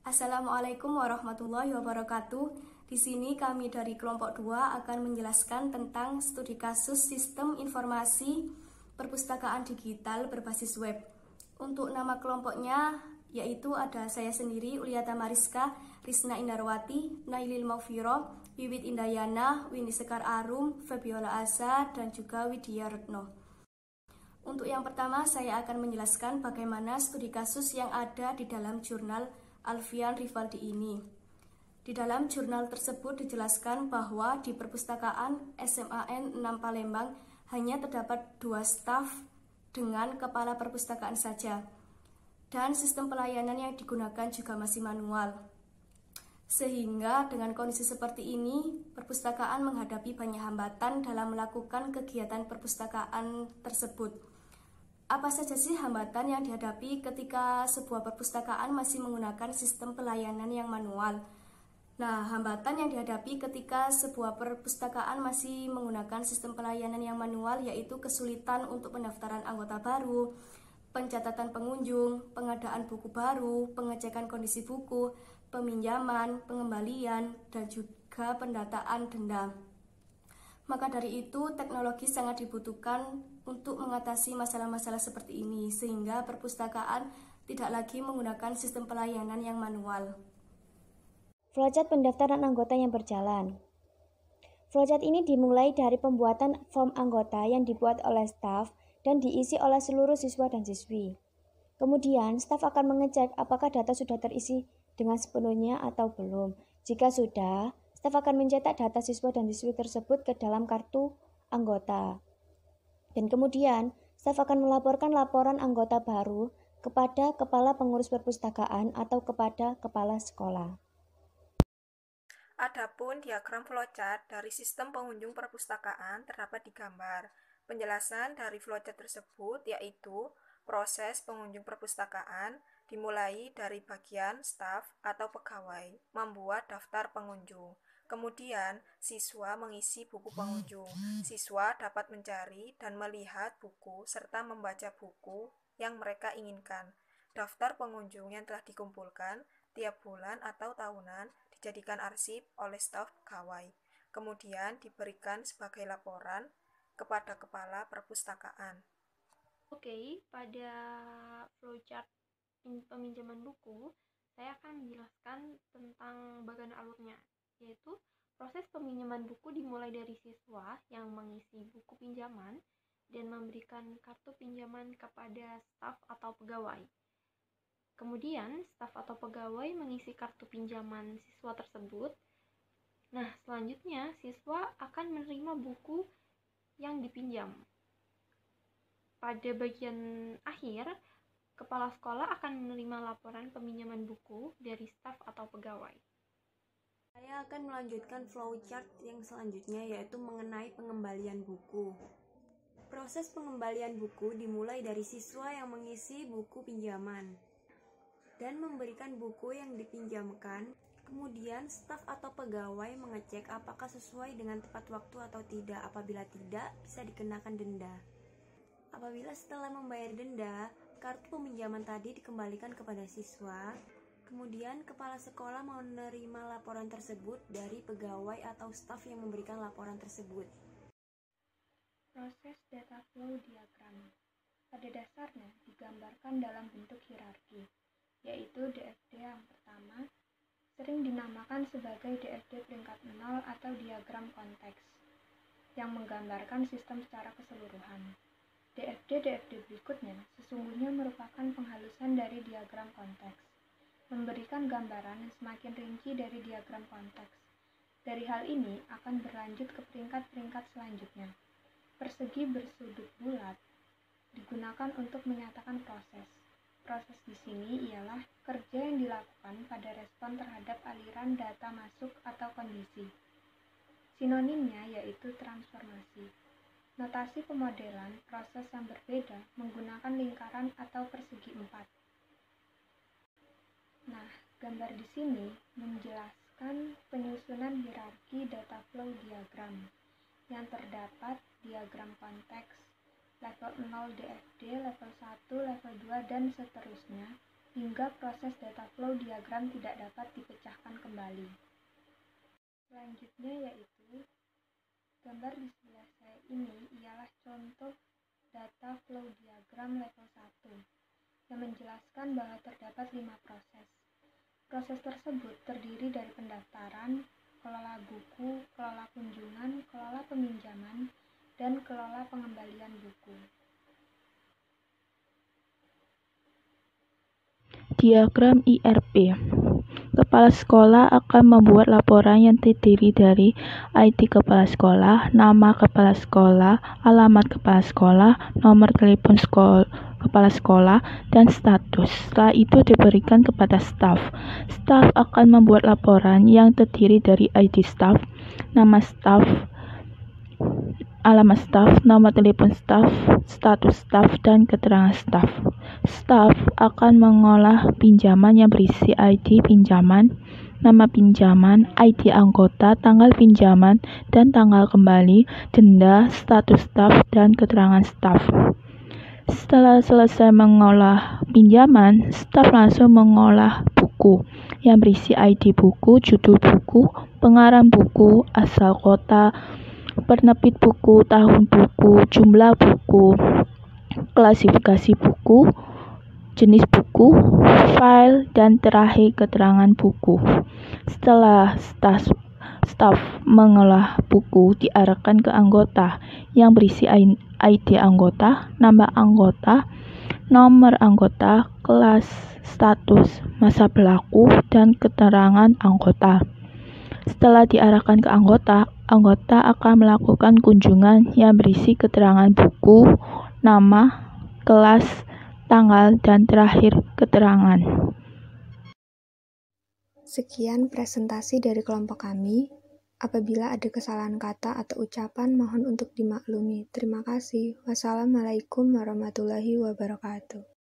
Assalamualaikum warahmatullahi wabarakatuh. Di sini kami dari kelompok 2 akan menjelaskan tentang studi kasus sistem informasi perpustakaan digital berbasis web. Untuk nama kelompoknya yaitu ada saya sendiri, Uliata Mariska, Risna Indarwati, Nailil Maufiro, Wiwit Indayana, Winnie Sekar Arum, Febiola Asa, dan juga Widya Retno. Untuk yang pertama, saya akan menjelaskan bagaimana studi kasus yang ada di dalam jurnal Alfian Rivaldi ini. Di dalam jurnal tersebut dijelaskan bahwa di perpustakaan SMAN 6 Palembang hanya terdapat 2 staf dengan kepala perpustakaan saja, dan sistem pelayanan yang digunakan juga masih manual. Sehingga dengan kondisi seperti ini, perpustakaan menghadapi banyak hambatan dalam melakukan kegiatan perpustakaan tersebut. Apa saja sih hambatan yang dihadapi ketika sebuah perpustakaan masih menggunakan sistem pelayanan yang manual? Nah, hambatan yang dihadapi ketika sebuah perpustakaan masih menggunakan sistem pelayanan yang manual yaitu kesulitan untuk pendaftaran anggota baru, pencatatan pengunjung, pengadaan buku baru, pengecekan kondisi buku, peminjaman, pengembalian, dan juga pendataan denda. Maka dari itu, teknologi sangat dibutuhkan untuk mengatasi masalah-masalah seperti ini, sehingga perpustakaan tidak lagi menggunakan sistem pelayanan yang manual. Flowchart pendaftaran anggota yang berjalan. Flowchart ini dimulai dari pembuatan form anggota yang dibuat oleh staf dan diisi oleh seluruh siswa dan siswi. Kemudian, staf akan mengecek apakah data sudah terisi dengan sepenuhnya atau belum. Jika sudah, staf akan mencetak data siswa dan siswi tersebut ke dalam kartu anggota. Dan kemudian, staf akan melaporkan laporan anggota baru kepada kepala pengurus perpustakaan atau kepada kepala sekolah. Adapun diagram flowchart dari sistem pengunjung perpustakaan terdapat di gambar. Penjelasan dari flowchart tersebut yaitu proses pengunjung perpustakaan dimulai dari bagian staf atau pegawai membuat daftar pengunjung. Kemudian, siswa mengisi buku pengunjung. Siswa dapat mencari dan melihat buku serta membaca buku yang mereka inginkan. Daftar pengunjung yang telah dikumpulkan tiap bulan atau tahunan dijadikan arsip oleh staf pegawai. Kemudian diberikan sebagai laporan kepada kepala perpustakaan. Oke, pada flowchart peminjaman buku, saya akan menjelaskan tentang bagian alurnya, yaitu proses peminjaman buku dimulai dari siswa yang mengisi buku pinjaman dan memberikan kartu pinjaman kepada staf atau pegawai. Kemudian, staf atau pegawai mengisi kartu pinjaman siswa tersebut. Nah, selanjutnya siswa akan menerima buku yang dipinjam. Pada bagian akhir, kepala sekolah akan menerima laporan peminjaman buku dari staf atau pegawai. Saya akan melanjutkan flowchart yang selanjutnya yaitu mengenai pengembalian buku. Proses pengembalian buku dimulai dari siswa yang mengisi buku pinjaman dan memberikan buku yang dipinjamkan. Kemudian staf atau pegawai mengecek apakah sesuai dengan tepat waktu atau tidak. Apabila tidak, bisa dikenakan denda. Apabila setelah membayar denda, kartu peminjaman tadi dikembalikan kepada siswa, kemudian kepala sekolah menerima laporan tersebut dari pegawai atau staf yang memberikan laporan tersebut. Proses data flow diagram pada dasarnya digambarkan dalam bentuk hierarki, yaitu DFD yang pertama sering dinamakan sebagai DFD peringkat 0 atau diagram konteks, yang menggambarkan sistem secara keseluruhan. DFD berikutnya sesungguhnya merupakan penghalusan dari diagram konteks, memberikan gambaran yang semakin rinci dari diagram konteks. Dari hal ini akan berlanjut ke peringkat-peringkat selanjutnya. Persegi bersudut bulat digunakan untuk menyatakan proses. Proses di sini ialah kerja yang dilakukan pada respon terhadap aliran data masuk atau kondisi. Sinonimnya yaitu transformasi. Notasi pemodelan proses yang berbeda menggunakan lingkaran atau persegi 4. Nah, gambar di sini menjelaskan penyusunan hierarki data flow diagram yang terdapat diagram konteks level 0 DFD, level 1, level 2, dan seterusnya hingga proses data flow diagram tidak dapat dipecahkan kembali. Selanjutnya yaitu gambar di sebelah saya ini ialah contoh data flow diagram level 1 yang menjelaskan bahwa terdapat 5 proses. Proses tersebut terdiri dari pendaftaran, kelola buku, kelola kunjungan, kelola peminjaman, dan kelola pengembalian buku. Diagram IRP. Kepala sekolah akan membuat laporan yang terdiri dari ID kepala sekolah, nama kepala sekolah, alamat kepala sekolah, nomor telepon kepala sekolah, dan status. Setelah itu diberikan kepada staf. Staf akan membuat laporan yang terdiri dari ID staf, nama staf, alamat staf, nomor telepon staf, status staf, dan keterangan staf. Staf akan mengolah pinjaman yang berisi ID pinjaman, nama pinjaman, ID anggota, tanggal pinjaman, dan tanggal kembali, denda, status staf, dan keterangan staf. Setelah selesai mengolah pinjaman, staf langsung mengolah buku yang berisi ID buku, judul buku, pengarang buku, asal kota, penerbit buku, tahun buku, jumlah buku, klasifikasi buku, jenis buku, file, dan terakhir keterangan buku. Setelah staf mengolah buku, diarahkan ke anggota yang berisi ID anggota, nama anggota, nomor anggota, kelas, status, masa berlaku, dan keterangan anggota. Setelah diarahkan ke anggota, anggota akan melakukan kunjungan yang berisi keterangan buku, nama, kelas, tanggal, dan terakhir keterangan. Sekian presentasi dari kelompok kami. Apabila ada kesalahan kata atau ucapan, mohon untuk dimaklumi. Terima kasih. Wassalamualaikum warahmatullahi wabarakatuh.